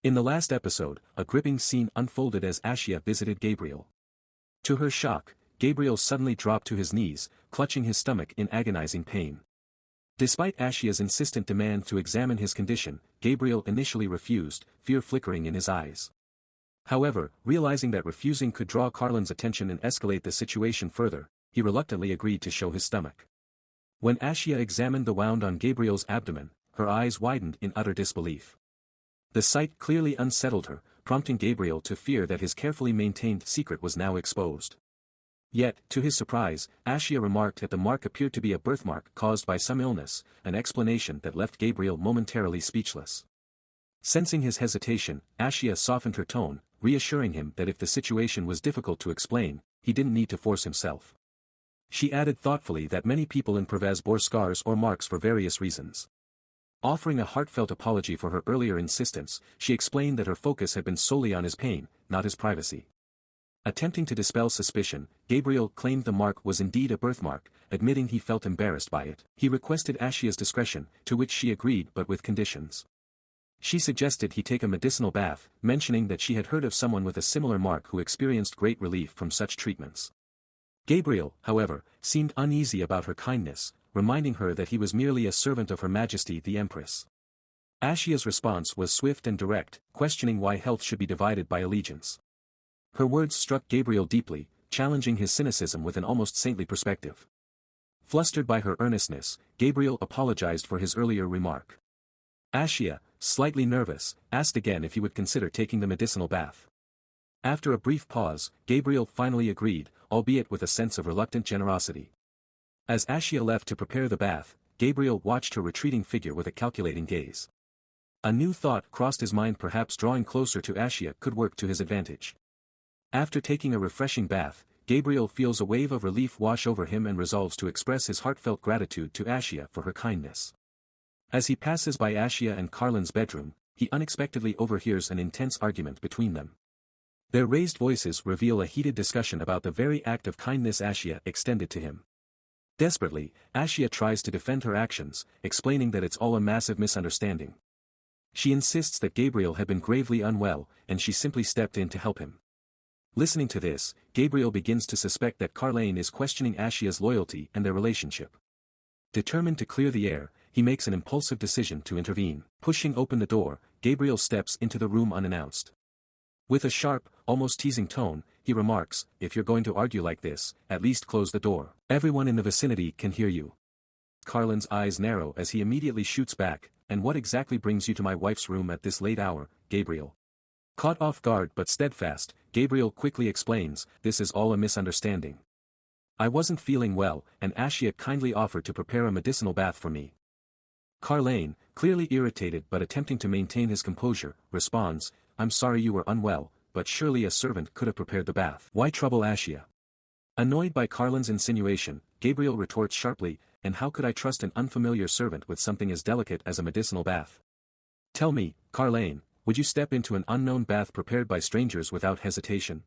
In the last episode, a gripping scene unfolded as Ashia visited Gabriel. To her shock, Gabriel suddenly dropped to his knees, clutching his stomach in agonizing pain. Despite Ashia's insistent demand to examine his condition, Gabriel initially refused, fear flickering in his eyes. However, realizing that refusing could draw Carlin's attention and escalate the situation further, he reluctantly agreed to show his stomach. When Ashia examined the wound on Gabriel's abdomen, her eyes widened in utter disbelief. The sight clearly unsettled her, prompting Gabriel to fear that his carefully maintained secret was now exposed. Yet, to his surprise, Ashia remarked that the mark appeared to be a birthmark caused by some illness, an explanation that left Gabriel momentarily speechless. Sensing his hesitation, Ashia softened her tone, reassuring him that if the situation was difficult to explain, he didn't need to force himself. She added thoughtfully that many people in Pervaz bore scars or marks for various reasons. Offering a heartfelt apology for her earlier insistence, she explained that her focus had been solely on his pain, not his privacy. Attempting to dispel suspicion, Gabriel claimed the mark was indeed a birthmark, admitting he felt embarrassed by it. He requested Ashia's discretion, to which she agreed but with conditions. She suggested he take a medicinal bath, mentioning that she had heard of someone with a similar mark who experienced great relief from such treatments. Gabriel, however, seemed uneasy about her kindness, reminding her that he was merely a servant of Her Majesty the Empress. Ashia's response was swift and direct, questioning why health should be divided by allegiance. Her words struck Gabriel deeply, challenging his cynicism with an almost saintly perspective. Flustered by her earnestness, Gabriel apologized for his earlier remark. Ashia, slightly nervous, asked again if he would consider taking the medicinal bath. After a brief pause, Gabriel finally agreed, albeit with a sense of reluctant generosity. As Ashia left to prepare the bath, Gabriel watched her retreating figure with a calculating gaze. A new thought crossed his mind, perhaps drawing closer to Ashia could work to his advantage. After taking a refreshing bath, Gabriel feels a wave of relief wash over him and resolves to express his heartfelt gratitude to Ashia for her kindness. As he passes by Ashia and Carlin's bedroom, he unexpectedly overhears an intense argument between them. Their raised voices reveal a heated discussion about the very act of kindness Ashia extended to him. Desperately, Ashia tries to defend her actions, explaining that it's all a massive misunderstanding. She insists that Gabriel had been gravely unwell, and she simply stepped in to help him. Listening to this, Gabriel begins to suspect that Carlin is questioning Ashia's loyalty and their relationship. Determined to clear the air, he makes an impulsive decision to intervene. Pushing open the door, Gabriel steps into the room unannounced. With a sharp, almost teasing tone, he remarks, "If you're going to argue like this, at least close the door. Everyone in the vicinity can hear you." Carlin's eyes narrow as he immediately shoots back, "And what exactly brings you to my wife's room at this late hour, Gabriel?" Caught off guard but steadfast, Gabriel quickly explains, "This is all a misunderstanding. I wasn't feeling well, and Ashia kindly offered to prepare a medicinal bath for me." Carlin, clearly irritated but attempting to maintain his composure, responds, "I'm sorry you were unwell, but surely a servant could have prepared the bath. Why trouble Ashia?" Annoyed by Carlin's insinuation, Gabriel retorts sharply, "And how could I trust an unfamiliar servant with something as delicate as a medicinal bath? Tell me, Carlin, would you step into an unknown bath prepared by strangers without hesitation?"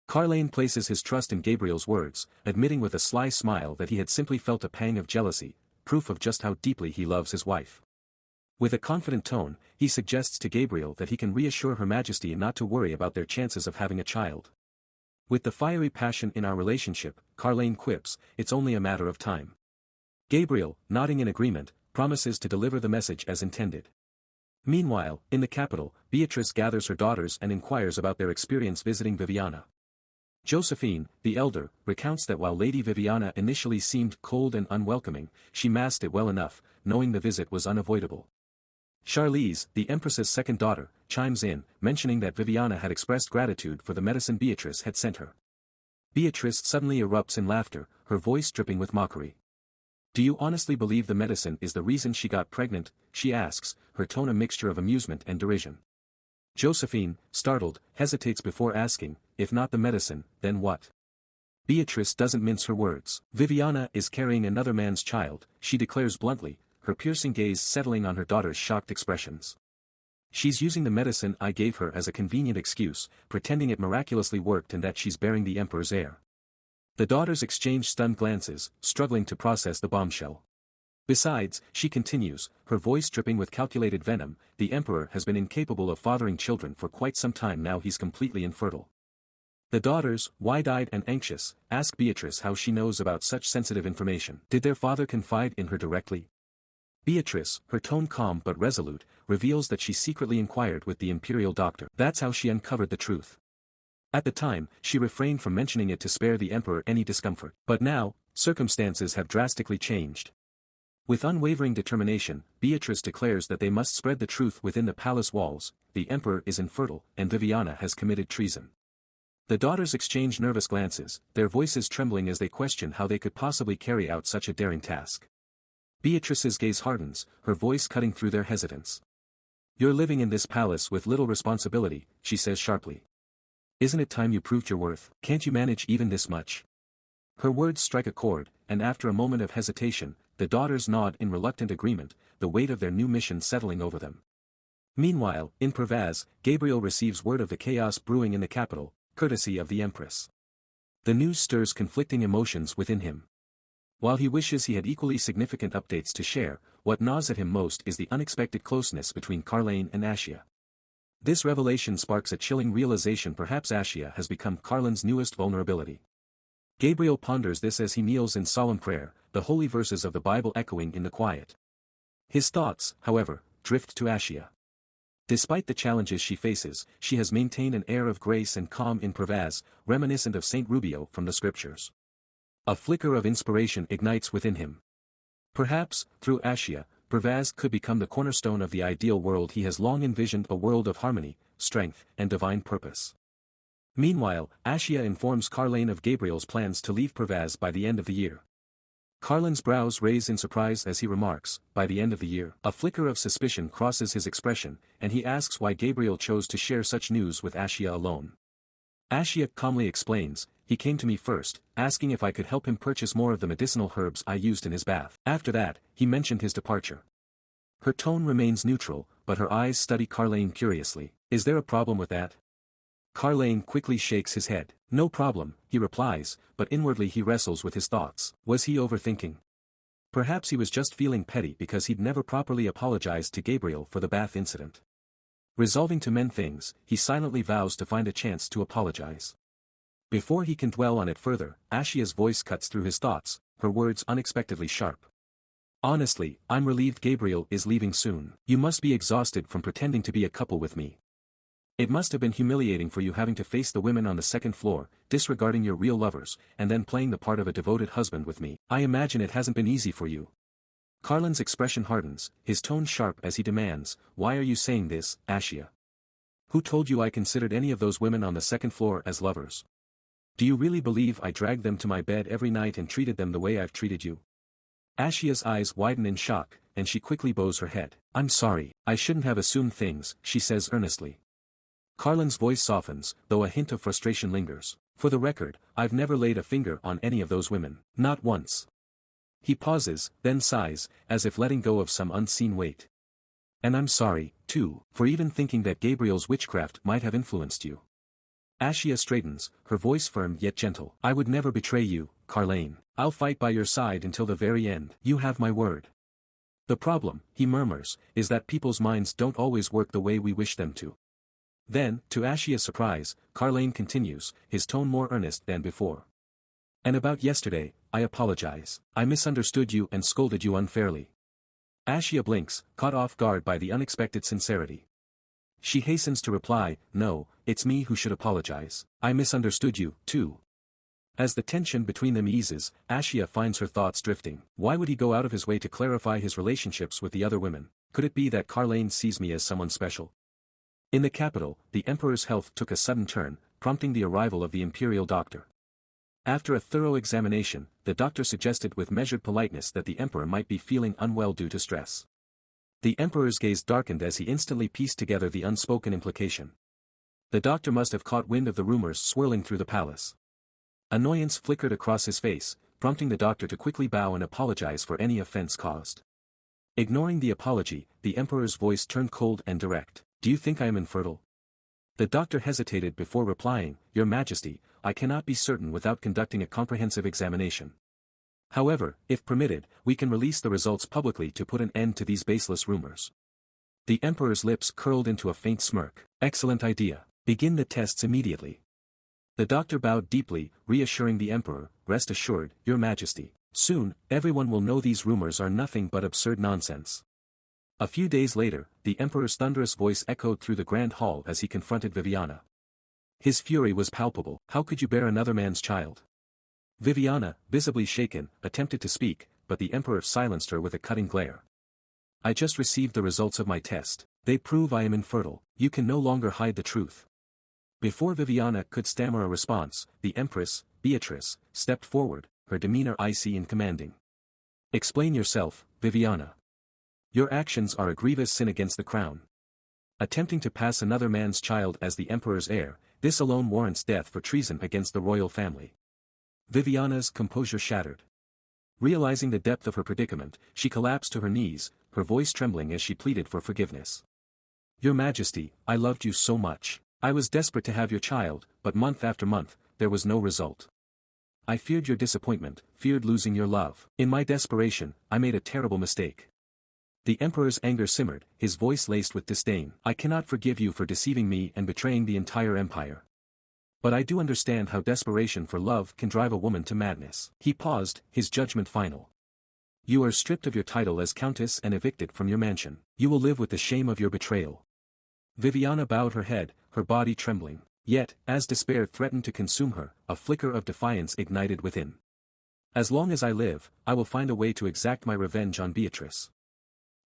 Carlin places his trust in Gabriel's words, admitting with a sly smile that he had simply felt a pang of jealousy, proof of just how deeply he loves his wife. With a confident tone, he suggests to Gabriel that he can reassure Her Majesty not to worry about their chances of having a child. "With the fiery passion in our relationship," Carlin quips, "it's only a matter of time." Gabriel, nodding in agreement, promises to deliver the message as intended. Meanwhile, in the capital, Beatrice gathers her daughters and inquires about their experience visiting Vivana. Josephine, the elder, recounts that while Lady Vivana initially seemed cold and unwelcoming, she masked it well enough, knowing the visit was unavoidable. Charlize, the Empress's second daughter, chimes in, mentioning that Vivana had expressed gratitude for the medicine Beatrice had sent her. Beatrice suddenly erupts in laughter, her voice dripping with mockery. "Do you honestly believe the medicine is the reason she got pregnant?" she asks, her tone a mixture of amusement and derision. Josephine, startled, hesitates before asking, "If not the medicine, then what?" Beatrice doesn't mince her words. "Viviana is carrying another man's child," she declares bluntly, her piercing gaze settling on her daughter's shocked expressions. "She's using the medicine I gave her as a convenient excuse, pretending it miraculously worked and that she's bearing the emperor's heir." The daughters exchange stunned glances, struggling to process the bombshell. Besides, she continues, her voice dripping with calculated venom, the emperor has been incapable of fathering children for quite some time now, he's completely infertile. The daughters, wide-eyed and anxious, ask Beatrice how she knows about such sensitive information. Did their father confide in her directly? Beatrice, her tone calm but resolute, reveals that she secretly inquired with the imperial doctor. That's how she uncovered the truth. At the time, she refrained from mentioning it to spare the emperor any discomfort. But now, circumstances have drastically changed. With unwavering determination, Beatrice declares that they must spread the truth within the palace walls. The emperor is infertile, and Vivana has committed treason. The daughters exchange nervous glances, their voices trembling as they question how they could possibly carry out such a daring task. Beatrice's gaze hardens, her voice cutting through their hesitance. You're living in this palace with little responsibility, she says sharply. Isn't it time you proved your worth? Can't you manage even this much? Her words strike a chord, and after a moment of hesitation, the daughters nod in reluctant agreement, the weight of their new mission settling over them. Meanwhile, in Pervaz, Gabriel receives word of the chaos brewing in the capital, courtesy of the empress. The news stirs conflicting emotions within him. While he wishes he had equally significant updates to share, what gnaws at him most is the unexpected closeness between Carlin and Ashia. This revelation sparks a chilling realization: perhaps Ashia has become Carlin's newest vulnerability. Gabriel ponders this as he kneels in solemn prayer, the holy verses of the Bible echoing in the quiet. His thoughts, however, drift to Ashia. Despite the challenges she faces, she has maintained an air of grace and calm in Pervaz, reminiscent of Saint Rubio from the scriptures. A flicker of inspiration ignites within him. Perhaps, through Ashia, Pervaz could become the cornerstone of the ideal world he has long envisioned, a world of harmony, strength, and divine purpose. Meanwhile, Ashia informs Carlin of Gabriel's plans to leave Pervaz by the end of the year. Carlin's brows raise in surprise as he remarks, by the end of the year. A flicker of suspicion crosses his expression, and he asks why Gabriel chose to share such news with Ashia alone. Ashia calmly explains, he came to me first, asking if I could help him purchase more of the medicinal herbs I used in his bath. After that, he mentioned his departure. Her tone remains neutral, but her eyes study Carlin curiously. Is there a problem with that? Carlin quickly shakes his head. No problem, he replies, but inwardly he wrestles with his thoughts. Was he overthinking? Perhaps he was just feeling petty because he'd never properly apologized to Gabriel for the bath incident. Resolving to mend things, he silently vows to find a chance to apologize. Before he can dwell on it further, Ashia's voice cuts through his thoughts, her words unexpectedly sharp. Honestly, I'm relieved Gabriel is leaving soon. You must be exhausted from pretending to be a couple with me. It must have been humiliating for you having to face the women on the second floor, disregarding your real lovers, and then playing the part of a devoted husband with me. I imagine it hasn't been easy for you. Carlin's expression hardens, his tone sharp as he demands, why are you saying this, Ashia? Who told you I considered any of those women on the second floor as lovers? Do you really believe I dragged them to my bed every night and treated them the way I've treated you? Ashia's eyes widen in shock, and she quickly bows her head. I'm sorry, I shouldn't have assumed things, she says earnestly. Carlin's voice softens, though a hint of frustration lingers. For the record, I've never laid a finger on any of those women. Not once. He pauses, then sighs, as if letting go of some unseen weight. And I'm sorry, too, for even thinking that Gabriel's witchcraft might have influenced you. Ashia straightens, her voice firm yet gentle. I would never betray you, Carlin. I'll fight by your side until the very end. You have my word. The problem, he murmurs, is that people's minds don't always work the way we wish them to. Then, to Ashia's surprise, Carlin continues, his tone more earnest than before. And about yesterday, I apologize. I misunderstood you and scolded you unfairly. Ashia blinks, caught off guard by the unexpected sincerity. She hastens to reply, no, it's me who should apologize. I misunderstood you, too. As the tension between them eases, Ashia finds her thoughts drifting. Why would he go out of his way to clarify his relationships with the other women? Could it be that Carlin sees me as someone special? In the capital, the emperor's health took a sudden turn, prompting the arrival of the imperial doctor. After a thorough examination, the doctor suggested with measured politeness that the emperor might be feeling unwell due to stress. The emperor's gaze darkened as he instantly pieced together the unspoken implication. The doctor must have caught wind of the rumors swirling through the palace. Annoyance flickered across his face, prompting the doctor to quickly bow and apologize for any offense caused. Ignoring the apology, the emperor's voice turned cold and direct. Do you think I am infertile? The doctor hesitated before replying, Your Majesty, I cannot be certain without conducting a comprehensive examination. However, if permitted, we can release the results publicly to put an end to these baseless rumors. The emperor's lips curled into a faint smirk. Excellent idea. Begin the tests immediately. The doctor bowed deeply, reassuring the emperor, rest assured, your majesty. Soon, everyone will know these rumors are nothing but absurd nonsense. A few days later, the emperor's thunderous voice echoed through the grand hall as he confronted Vivana. His fury was palpable. How could you bear another man's child? Vivana, visibly shaken, attempted to speak, but the emperor silenced her with a cutting glare. I just received the results of my test. They prove I am infertile. You can no longer hide the truth. Before Vivana could stammer a response, the empress, Beatrice, stepped forward, her demeanor icy and commanding. Explain yourself, Vivana. Your actions are a grievous sin against the crown. Attempting to pass another man's child as the emperor's heir, this alone warrants death for treason against the royal family. Viviana's composure shattered. Realizing the depth of her predicament, she collapsed to her knees, her voice trembling as she pleaded for forgiveness. Your Majesty, I loved you so much. I was desperate to have your child, but month after month, there was no result. I feared your disappointment, feared losing your love. In my desperation, I made a terrible mistake. The emperor's anger simmered, his voice laced with disdain. I cannot forgive you for deceiving me and betraying the entire empire. But I do understand how desperation for love can drive a woman to madness. He paused, his judgment final. You are stripped of your title as countess and evicted from your mansion. You will live with the shame of your betrayal. Vivana bowed her head, her body trembling. Yet, as despair threatened to consume her, a flicker of defiance ignited within. As long as I live, I will find a way to exact my revenge on Beatrice.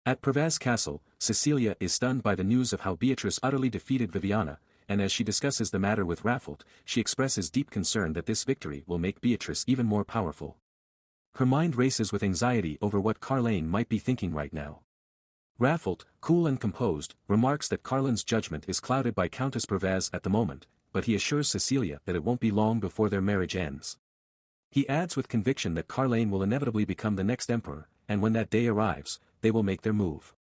At Pervaz Castle, Cecilia is stunned by the news of how Beatrice utterly defeated Vivana, and as she discusses the matter with Raffald, she expresses deep concern that this victory will make Beatrice even more powerful. Her mind races with anxiety over what Carlin might be thinking right now. Raffald, cool and composed, remarks that Carlin's judgment is clouded by Countess Pervaz at the moment, but he assures Cecilia that it won't be long before their marriage ends. He adds with conviction that Carlin will inevitably become the next emperor, and when that day arrives, they will make their move.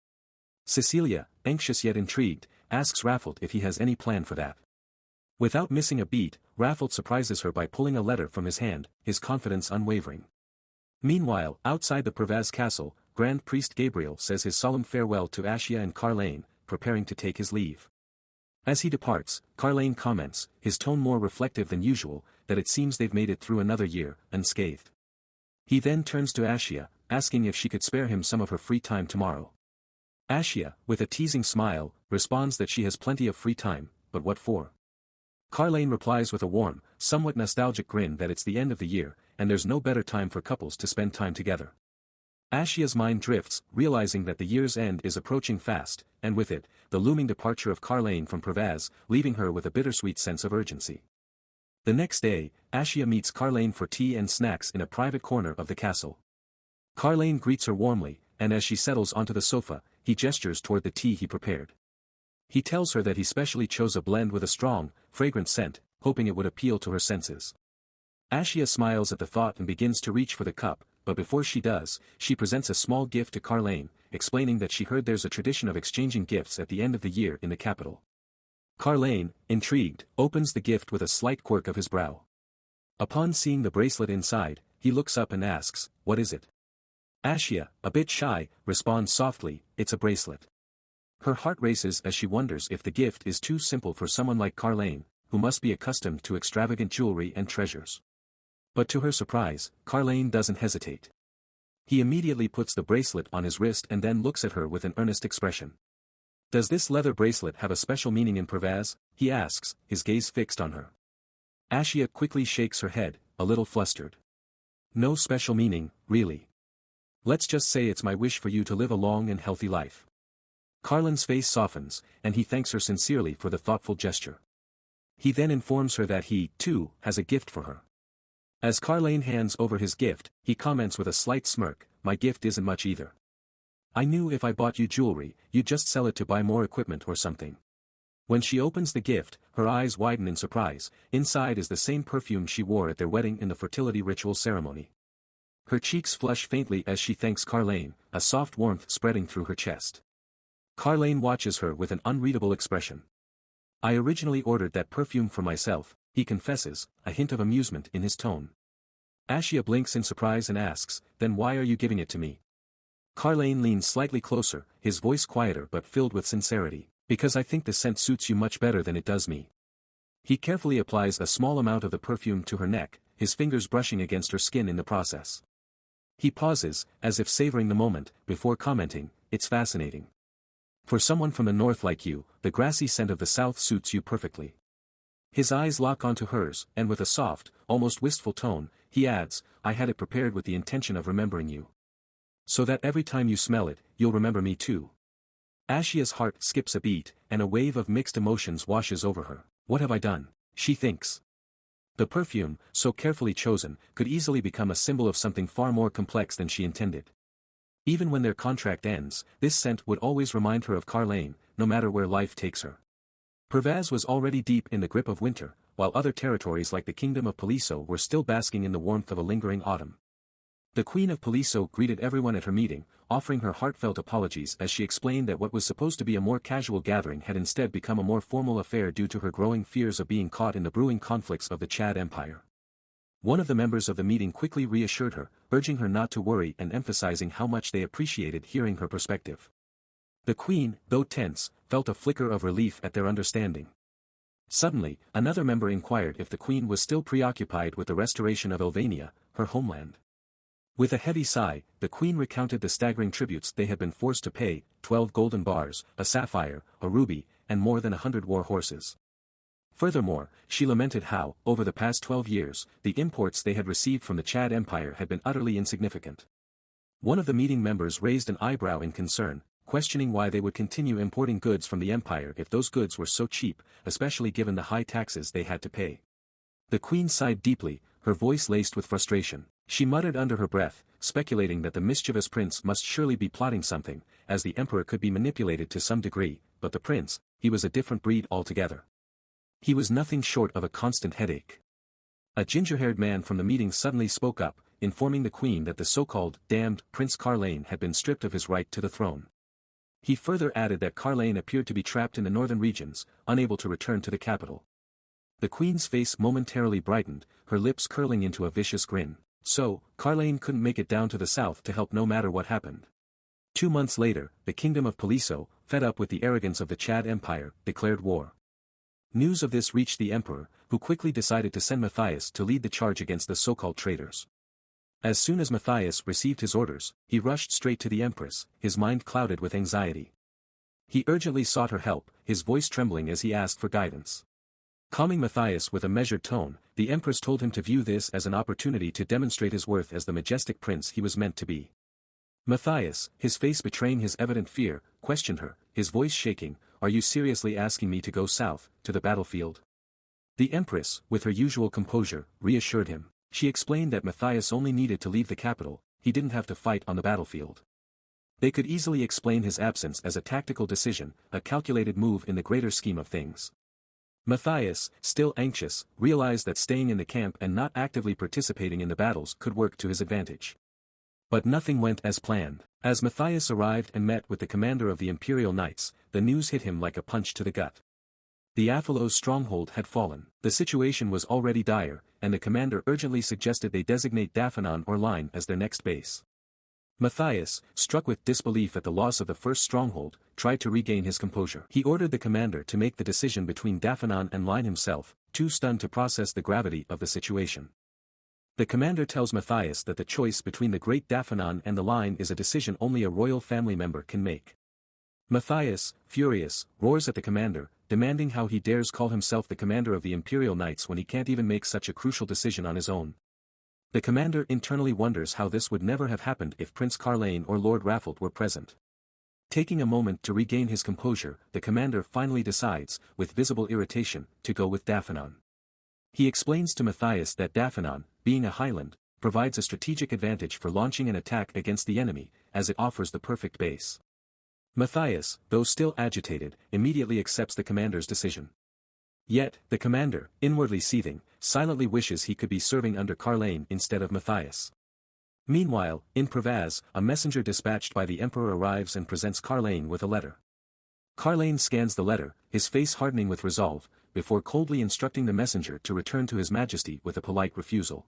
Cecilia, anxious yet intrigued, asks Raffald if he has any plan for that. Without missing a beat, Raffald surprises her by pulling a letter from his hand, his confidence unwavering. Meanwhile, outside the Pervaz castle, Grand Priest Gabriel says his solemn farewell to Ashia and Carlin, preparing to take his leave. As he departs, Carlin comments, his tone more reflective than usual, that it seems they've made it through another year, unscathed. He then turns to Ashia, asking if she could spare him some of her free time tomorrow. Ashia, with a teasing smile, responds that she has plenty of free time, but what for? Carlin replies with a warm, somewhat nostalgic grin that it's the end of the year, and there's no better time for couples to spend time together. Ashia's mind drifts, realizing that the year's end is approaching fast, and with it, the looming departure of Carlin from Pervaz, leaving her with a bittersweet sense of urgency. The next day, Ashia meets Carlin for tea and snacks in a private corner of the castle. Carlin greets her warmly, and as she settles onto the sofa, he gestures toward the tea he prepared. He tells her that he specially chose a blend with a strong, fragrant scent, hoping it would appeal to her senses. Ashia smiles at the thought and begins to reach for the cup, but before she does, she presents a small gift to Carlin, explaining that she heard there's a tradition of exchanging gifts at the end of the year in the capital. Carlin, intrigued, opens the gift with a slight quirk of his brow. Upon seeing the bracelet inside, he looks up and asks, "What is it?" Ashia, a bit shy, responds softly, "It's a bracelet." Her heart races as she wonders if the gift is too simple for someone like Carlin, who must be accustomed to extravagant jewelry and treasures. But to her surprise, Carlin doesn't hesitate. He immediately puts the bracelet on his wrist and then looks at her with an earnest expression. "Does this leather bracelet have a special meaning in Pervaz?" he asks, his gaze fixed on her. Ashia quickly shakes her head, a little flustered. "No special meaning, really. Let's just say it's my wish for you to live a long and healthy life." Carlin's face softens, and he thanks her sincerely for the thoughtful gesture. He then informs her that he, too, has a gift for her. As Carlin hands over his gift, he comments with a slight smirk, "My gift isn't much either. I knew if I bought you jewelry, you'd just sell it to buy more equipment or something." When she opens the gift, her eyes widen in surprise. Inside is the same perfume she wore at their wedding in the fertility ritual ceremony. Her cheeks flush faintly as she thanks Carlin, a soft warmth spreading through her chest. Carlin watches her with an unreadable expression. "I originally ordered that perfume for myself," he confesses, a hint of amusement in his tone. Ashia blinks in surprise and asks, then why are you giving it to me? Carlin leans slightly closer, his voice quieter but filled with sincerity, because I think the scent suits you much better than it does me. He carefully applies a small amount of the perfume to her neck, his fingers brushing against her skin in the process. He pauses, as if savoring the moment, before commenting, it's fascinating. For someone from the north like you, the grassy scent of the south suits you perfectly. His eyes lock onto hers, and with a soft, almost wistful tone, he adds, I had it prepared with the intention of remembering you. So that every time you smell it, you'll remember me too. Ashia's heart skips a beat, and a wave of mixed emotions washes over her. What have I done? She thinks. The perfume, so carefully chosen, could easily become a symbol of something far more complex than she intended. Even when their contract ends, this scent would always remind her of Carlin, no matter where life takes her. Pervaz was already deep in the grip of winter, while other territories like the kingdom of Piso were still basking in the warmth of a lingering autumn. The Queen of Piso greeted everyone at her meeting, offering her heartfelt apologies as she explained that what was supposed to be a more casual gathering had instead become a more formal affair due to her growing fears of being caught in the brewing conflicts of the Chad Empire. One of the members of the meeting quickly reassured her, urging her not to worry and emphasizing how much they appreciated hearing her perspective. The Queen, though tense, felt a flicker of relief at their understanding. Suddenly, another member inquired if the Queen was still preoccupied with the restoration of Albania, her homeland. With a heavy sigh, the Queen recounted the staggering tributes they had been forced to pay, 12 golden bars, a sapphire, a ruby, and more than 100 war horses. Furthermore, she lamented how, over the past 12 years, the imports they had received from the Chad Empire had been utterly insignificant. One of the meeting members raised an eyebrow in concern, questioning why they would continue importing goods from the empire if those goods were so cheap, especially given the high taxes they had to pay. The Queen sighed deeply, her voice laced with frustration. She muttered under her breath, speculating that the mischievous prince must surely be plotting something, as the emperor could be manipulated to some degree, but the prince, he was a different breed altogether. He was nothing short of a constant headache. A ginger-haired man from the meeting suddenly spoke up, informing the Queen that the so-called damned Prince Carlin had been stripped of his right to the throne. He further added that Carlin appeared to be trapped in the northern regions, unable to return to the capital. The Queen's face momentarily brightened, her lips curling into a vicious grin. So, Carlin couldn't make it down to the south to help no matter what happened. 2 months later, the kingdom of Piso, fed up with the arrogance of the Chad Empire, declared war. News of this reached the emperor, who quickly decided to send Matthias to lead the charge against the so-called traitors. As soon as Matthias received his orders, he rushed straight to the empress, his mind clouded with anxiety. He urgently sought her help, his voice trembling as he asked for guidance. Calming Matthias with a measured tone, the empress told him to view this as an opportunity to demonstrate his worth as the majestic prince he was meant to be. Matthias, his face betraying his evident fear, questioned her, his voice shaking, "Are you seriously asking me to go south, to the battlefield?" The empress, with her usual composure, reassured him. She explained that Matthias only needed to leave the capital, he didn't have to fight on the battlefield. They could easily explain his absence as a tactical decision, a calculated move in the greater scheme of things. Matthias, still anxious, realized that staying in the camp and not actively participating in the battles could work to his advantage. But nothing went as planned. As Matthias arrived and met with the commander of the Imperial Knights, the news hit him like a punch to the gut. The Apollo's stronghold had fallen. The situation was already dire, and the commander urgently suggested they designate Daphanon or Line as their next base. Matthias, struck with disbelief at the loss of the first stronghold, tried to regain his composure. He ordered the commander to make the decision between Daphanon and Line himself, too stunned to process the gravity of the situation. The commander tells Matthias that the choice between the great Daphanon and the Line is a decision only a royal family member can make. Matthias, furious, roars at the commander, demanding how he dares call himself the commander of the Imperial Knights when he can't even make such a crucial decision on his own. The commander internally wonders how this would never have happened if Prince Carlin or Lord Raffald were present. Taking a moment to regain his composure, the commander finally decides, with visible irritation, to go with Daphanon. He explains to Matthias that Daphanon, being a highland, provides a strategic advantage for launching an attack against the enemy, as it offers the perfect base. Matthias, though still agitated, immediately accepts the commander's decision. Yet, the commander, inwardly seething, silently wishes he could be serving under Carlin instead of Matthias. Meanwhile, in Pervaz, a messenger dispatched by the emperor arrives and presents Carlin with a letter. Carlin scans the letter, his face hardening with resolve, before coldly instructing the messenger to return to his majesty with a polite refusal.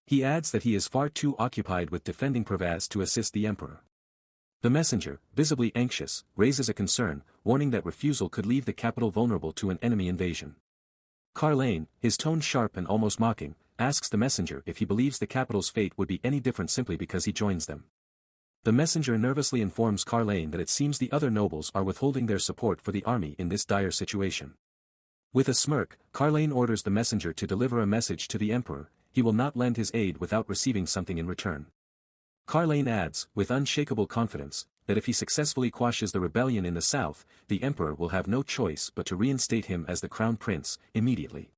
He adds that he is far too occupied with defending Pervaz to assist the emperor. The messenger, visibly anxious, raises a concern, warning that refusal could leave the capital vulnerable to an enemy invasion. Carlin, his tone sharp and almost mocking, asks the messenger if he believes the capital's fate would be any different simply because he joins them. The messenger nervously informs Carlin that it seems the other nobles are withholding their support for the army in this dire situation. With a smirk, Carlin orders the messenger to deliver a message to the emperor. He will not lend his aid without receiving something in return. Carlin adds, with unshakable confidence, that if he successfully quashes the rebellion in the south, the emperor will have no choice but to reinstate him as the crown prince, immediately.